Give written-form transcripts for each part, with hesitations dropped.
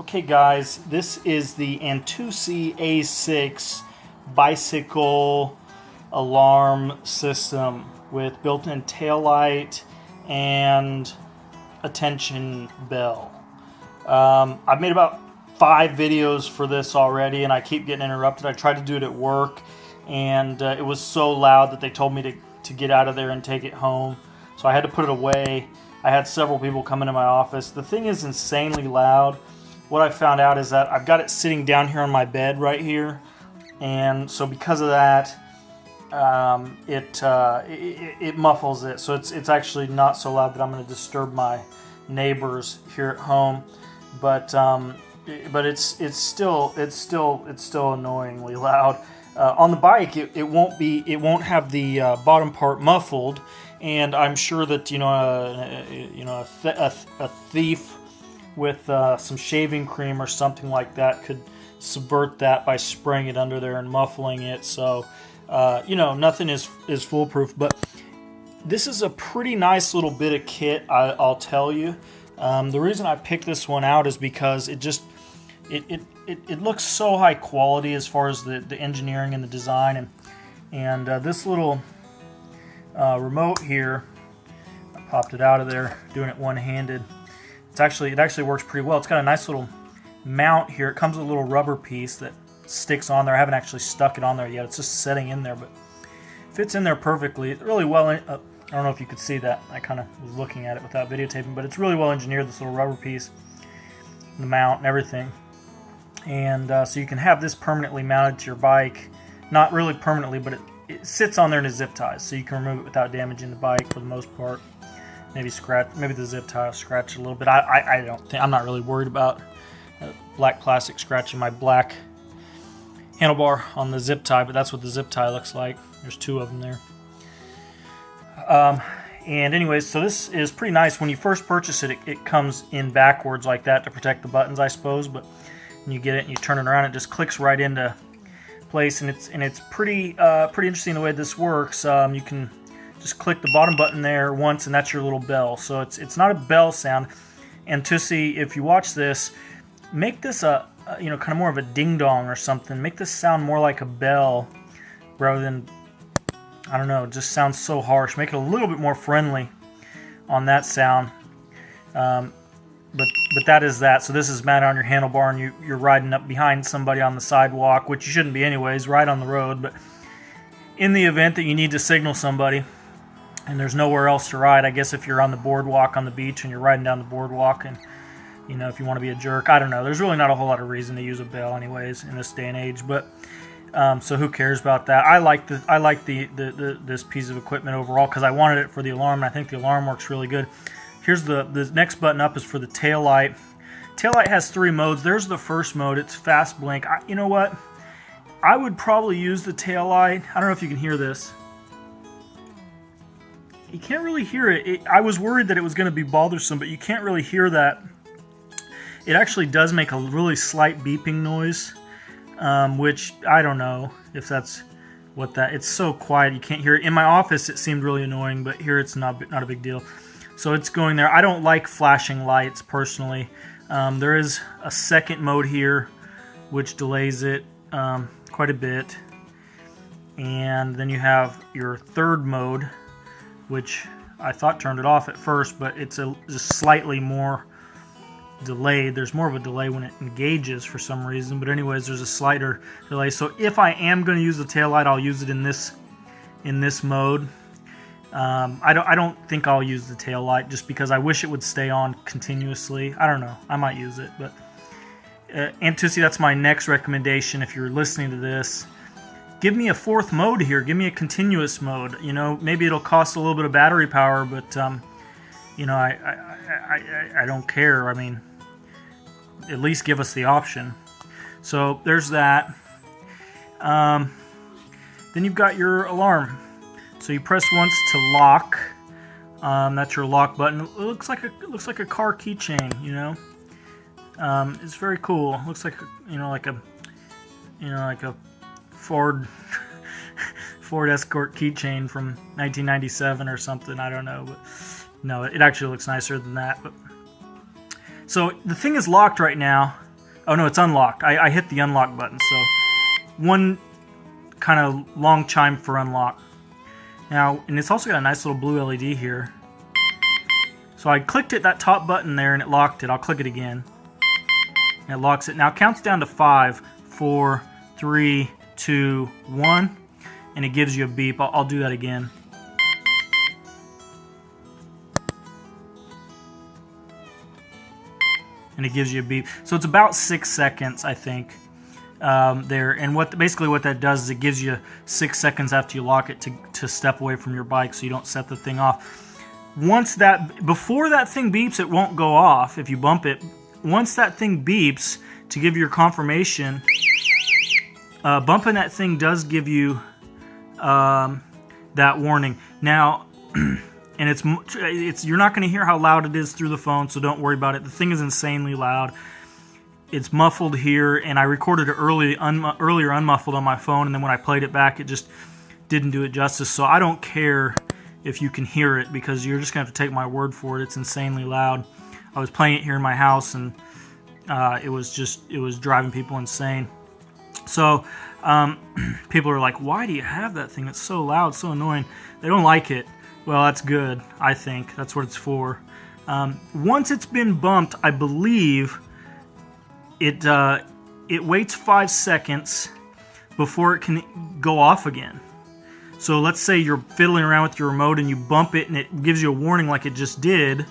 Okay guys, this is the Antusi A6 bicycle alarm system with built-in taillight and attention bell. I've made about 5 videos for this already and I keep getting interrupted. I tried to do it at work and it was so loud that they told me to get out of there and take it home. So I had to put it away. I had several people come into my office. The thing is insanely loud. What I found out is that I've got it sitting down here on my bed right here, and so because of that, it muffles it. So it's actually not so loud that I'm going to disturb my neighbors here at home, but it's still annoyingly loud. On the bike, it won't have the bottom part muffled, and I'm sure that a thief with some shaving cream or something like that could subvert that by spraying it under there and muffling it. So nothing is foolproof, but this is a pretty nice little bit of kit, I'll tell you. The reason I picked this one out is because it looks so high quality as far as the engineering and the design, and this little remote here, I popped it out of there doing it one-handed. It actually works pretty well. It's got a nice little mount here. It comes with a little rubber piece that sticks on there. I haven't actually stuck it on there yet. It's just setting in there, but it fits in there perfectly. It's really well. I don't know if you could see that. I kind of was looking at it without videotaping, but it's really well engineered. This little rubber piece, the mount, and everything. And so you can have this permanently mounted to your bike. Not really permanently, but it sits on there and it zip ties, so you can remove it without damaging the bike for the most part. Maybe the zip tie will scratch it a little bit. I'm not really worried about black plastic scratching my black handlebar on the zip tie, but that's what the zip tie looks like. There's 2 of them there. And anyways, so this is pretty nice. When you first purchase it, it comes in backwards like that to protect the buttons, I suppose. But when you get it and you turn it around, it just clicks right into place, and it's pretty interesting the way this works. You can just click the bottom button there once, and that's your little bell. So it's not a bell sound. And Tusi, if you watch this, make this kind of more of a ding dong or something. Make this sound more like a bell rather than, I don't know, it just sounds so harsh. Make it a little bit more friendly on that sound. But that is that. So this is mounted on your handlebar, and you're riding up behind somebody on the sidewalk, which you shouldn't be anyways, right on the road. But in the event that you need to signal somebody and there's nowhere else to ride, I guess if you're on the boardwalk on the beach and you're riding down the boardwalk, and if you want to be a jerk, I don't know. There's really not a whole lot of reason to use a bell anyways in this day and age. But so who cares about that? I like this piece of equipment overall because I wanted it for the alarm, and I think the alarm works really good. Here's the next button up is for the taillight. Taillight has 3 modes. There's the first mode. It's fast blink. You know what? I would probably use the taillight. I don't know if you can hear this. You can't really hear it. I was worried that it was going to be bothersome, but you can't really hear that. It actually does make a really slight beeping noise, which I don't know if that's what that. It's so quiet you can't hear it. In my office, it seemed really annoying, but here it's not a big deal. So it's going there. I don't like flashing lights personally. There is a second mode here, which delays it quite a bit, and then you have your third mode, which I thought turned it off at first, but it's just slightly more delayed. There's more of a delay when it engages for some reason, but anyways, there's a slighter delay. So if I am going to use the taillight, I'll use it in this mode. I don't think I'll use the taillight just because I wish it would stay on continuously. I don't know. I might use it, but Antusi, that's my next recommendation. If you're listening to this, give me a 4th mode here. Give me a continuous mode. Maybe it'll cost a little bit of battery power, but I don't care. I mean, at least give us the option. So there's that. Then you've got your alarm. So you press once to lock. That's your lock button. It looks like a car keychain. It's very cool. It looks like like a Ford Escort keychain from 1997 or something. I don't know, but no, it actually looks nicer than that. But so the thing is locked right now. Oh no, it's unlocked. I hit the unlock button, so one kind of long chime for unlock. Now, and it's also got a nice little blue LED here. So I clicked it, that top button there, and it locked it. I'll click it again. And it locks it. Now it counts down to 5, 4, 3, 2, 1, and it gives you a beep. I'll do that again. And it gives you a beep. So it's about 6 seconds, I think, there. And basically what that does is it gives you 6 seconds after you lock it to step away from your bike, so you don't set the thing off. Before that thing beeps, it won't go off if you bump it. Once that thing beeps, to give your confirmation, bumping that thing does give you that warning. Now, and it's you're not going to hear how loud it is through the phone, so don't worry about it. The thing is insanely loud. It's muffled here, and I recorded it earlier unmuffled on my phone, and then when I played it back, it just didn't do it justice. So I don't care if you can hear it, because you're just going to have to take my word for it. It's insanely loud. I was playing it here in my house, and it was driving people insane. So people are like, why do you have that thing? It's so loud, so annoying. They don't like it. Well, that's good, I think. That's what it's for. Once it's been bumped, I believe it waits 5 seconds before it can go off again. So let's say you're fiddling around with your remote and you bump it and it gives you a warning like it just did.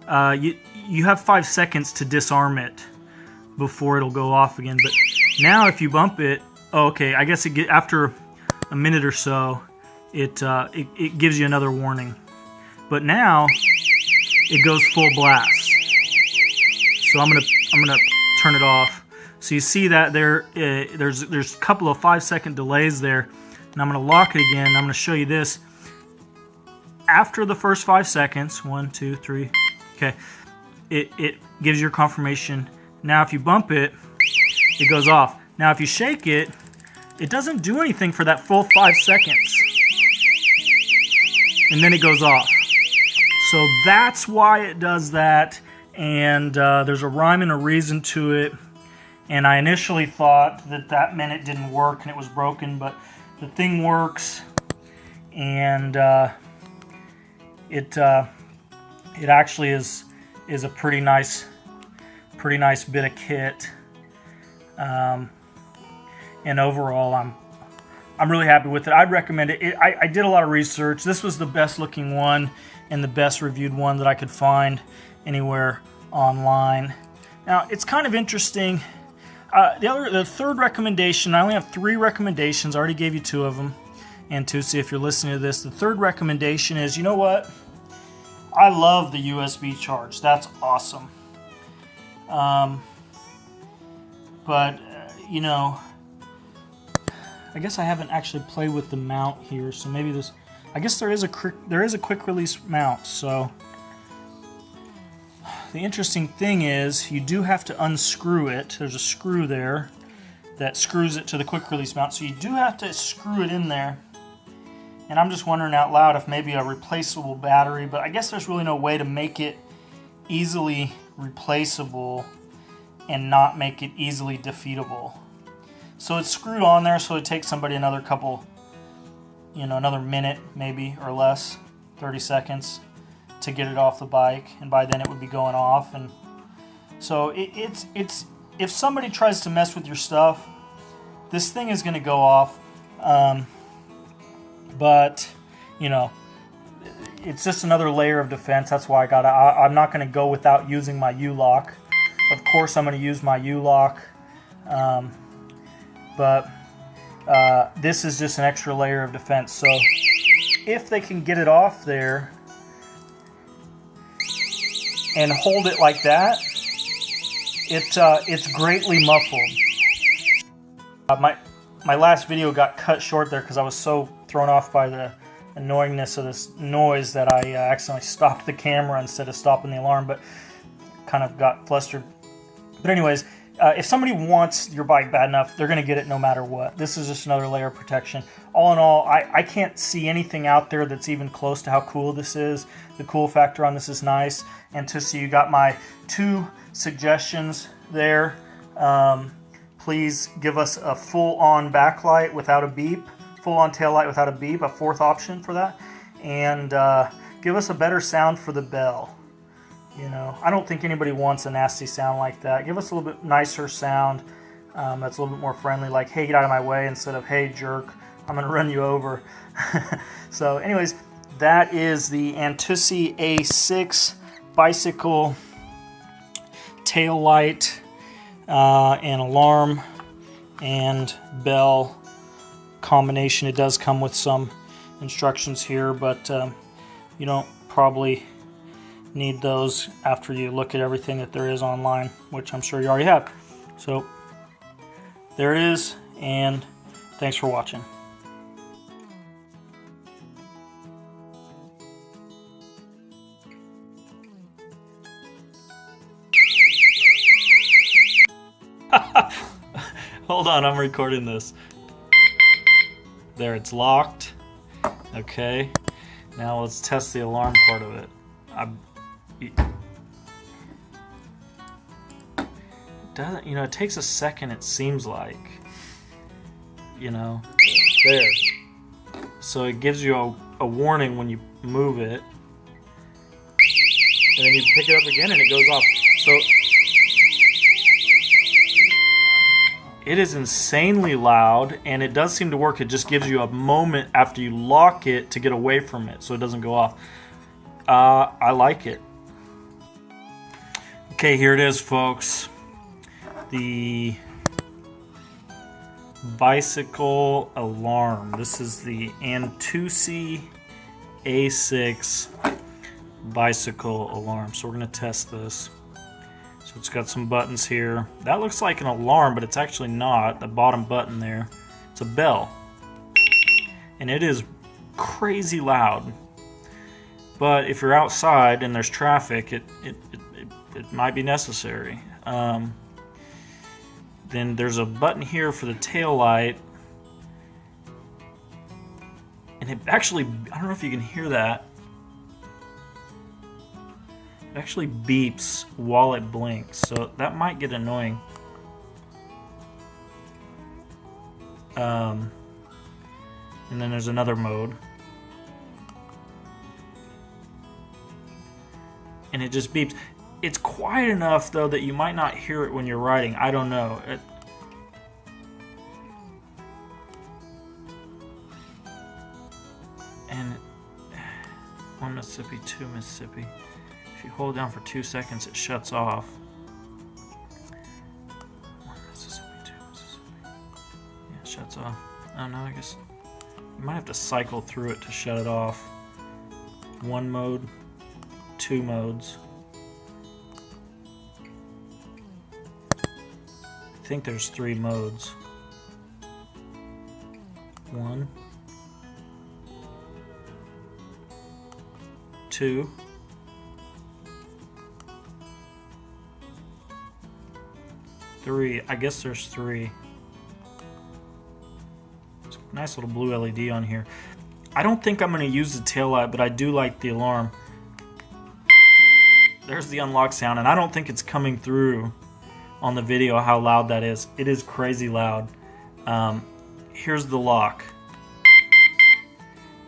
You have 5 seconds to disarm it before it'll go off again. But now if you bump it, okay, I guess after a minute or so, it gives you another warning. But now it goes full blast. So I'm gonna turn it off. So you see that there's a couple of 5-second delays there. And I'm going to lock it again. I'm going to show you this. After the first 5 seconds, 1, 2, 3, okay, it gives your confirmation. Now if you bump it, it goes off. Now if you shake it, it doesn't do anything for that full 5 seconds. And then it goes off. So that's why it does that. And there's a rhyme and a reason to it. And I initially thought that meant it didn't work and it was broken, but the thing works, and it actually is a pretty nice bit of kit. And overall, I'm really happy with it. I'd recommend it. I did a lot of research. This was the best looking one and the best reviewed one that I could find anywhere online. Now it's kind of interesting. The third recommendation, I only have 3 recommendations. I already gave you 2 of them. And to see if you're listening to this, the third recommendation is, you know what? I love the USB charge. That's awesome. But, you know, I guess I haven't actually played with the mount here. So maybe this, I guess there is a quick release mount. So the interesting thing is you do have to unscrew it. There's a screw there that screws it to the quick release mount, so you do have to screw it in there. And I'm just wondering out loud if maybe a replaceable battery, but I guess there's really no way to make it easily replaceable and not make it easily defeatable. So it's screwed on there, so it takes somebody another minute maybe or less, 30 seconds. To get it off the bike, and by then it would be going off. And so it's if somebody tries to mess with your stuff, this thing is going to go off. But you know, it's just another layer of defense. That's why I'm not going to go without using my U-lock. Of course, I'm going to use my U-lock, but this is just an extra layer of defense. So if they can get it off there and hold it like that, it's greatly muffled. My last video got cut short there because I was so thrown off by the annoyingness of this noise that I accidentally stopped the camera instead of stopping the alarm, but kind of got flustered. But anyways, if somebody wants your bike bad enough, they're going to get it no matter what. This is just another layer of protection. All in all, I can't see anything out there that's even close to how cool this is. The cool factor on this is nice. And to see, you got my 2 suggestions there Please give us a full-on backlight without a beep, full-on taillight without a beep, a fourth option for that, and give us a better sound for the bell. You know, I don't think anybody wants a nasty sound like that. Give us a little bit nicer sound that's a little bit more friendly, like, hey, get out of my way, instead of, hey, jerk, I'm going to run you over. So anyways, that is the Antusi A6 bicycle tail light and alarm and bell combination. It does come with some instructions here, but you don't probably need those after you look at everything that there is online, which I'm sure you already have. So there it is, and thanks for watching. Hold on, I'm recording this. There, it's locked. Okay, now let's test the alarm part of it. It doesn't, you know, it takes a second, it seems like. You know, there. So it gives you a warning when you move it. And then you pick it up again and it goes off. So it is insanely loud, and it does seem to work. It just gives you a moment after you lock it to get away from it so it doesn't go off. I like it. Okay, here it is, folks. The bicycle alarm. This is the Antusi A6 bicycle alarm. So we're going to test this. So it's got some buttons here. That looks like an alarm, but it's actually not. The bottom button there. It's a bell. And it is crazy loud. But if you're outside and there's traffic, it might be necessary. Then there's a button here for the tail light. And it actually, I don't know if you can hear that. It actually beeps while it blinks, so that might get annoying. And then there's another mode. And it just beeps. It's quiet enough, though, that you might not hear it when you're riding. I don't know. And 1 Mississippi, 2 Mississippi. If you hold down for 2 seconds, it shuts off. 1 Mississippi, 2 Mississippi. Yeah, it shuts off. Oh no, I guess you might have to cycle through it to shut it off. 1 mode, 2 modes. I think there's 3 modes. 1, 2. 3. I guess there's 3. It's a nice little blue LED on here. I don't think I'm going to use the taillight, but I do like the alarm. There's the unlock sound, and I don't think it's coming through on the video how loud that is. It is crazy loud. Here's the lock.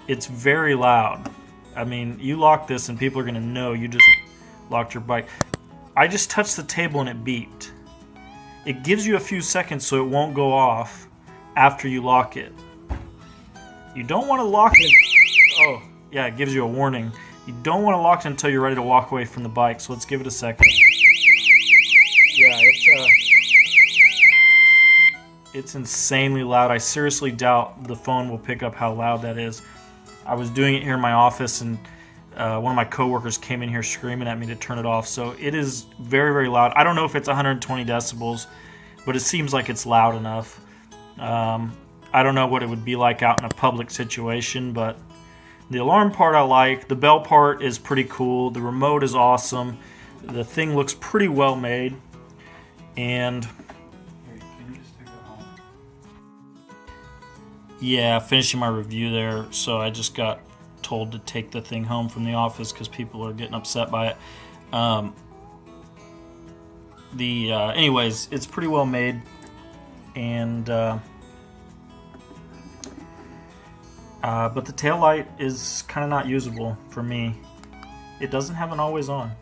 It's very loud. I mean, you lock this and people are going to know you just locked your bike. I just touched the table and it beeped. It gives you a few seconds so it won't go off after you lock it. You don't want to lock it. Oh, yeah, it gives you a warning. You don't want to lock it until you're ready to walk away from the bike, so let's give it a second. Yeah, it's insanely loud. I seriously doubt the phone will pick up how loud that is. I was doing it here in my office, and one of my coworkers came in here screaming at me to turn it off. So it is very, very loud. I don't know if it's 120 decibels, but it seems like it's loud enough. I don't know what it would be like out in a public situation, but the alarm part I like. The bell part is pretty cool. The remote is awesome. The thing looks pretty well made. And yeah, finishing my review there. So I just got told to take the thing home from the office because people are getting upset by it. anyways, it's pretty well made, and but the taillight is kind of not usable for me. It doesn't have an always on.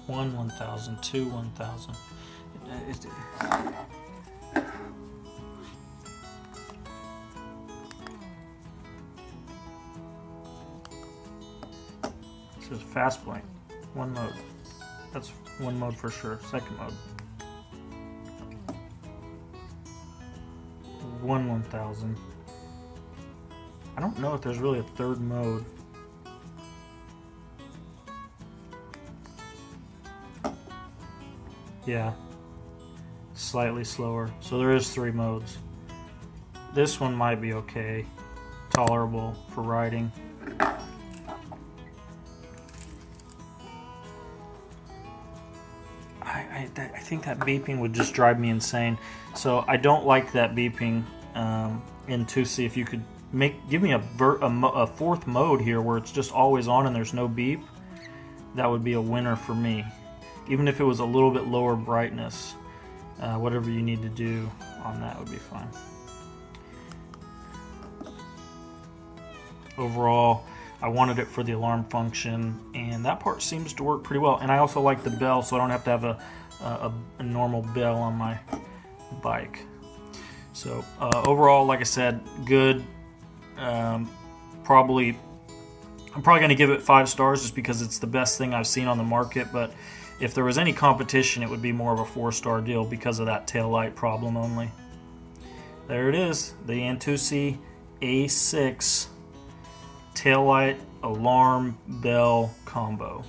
One 1,000, two 1,000. It says fast blank, one mode. That's one mode for sure. Second mode, 1,000. I don't know if there's really a third mode. Yeah, slightly slower. So there is 3 modes. This one might be okay, tolerable for riding. I think that beeping would just drive me insane. So I don't like that beeping in 2C. If you could give me a fourth mode here where it's just always on and there's no beep, that would be a winner for me. Even if it was a little bit lower brightness, whatever you need to do on that would be fine. Overall, I wanted it for the alarm function, and that part seems to work pretty well. And I also like the bell, so I don't have to have a normal bell on my bike. So overall, like I said, good. I'm probably going to give it 5 stars just because it's the best thing I've seen on the market, but if there was any competition, it would be more of a 4-star deal because of that taillight problem only. There it is, the Antusi A6 taillight alarm bell combo.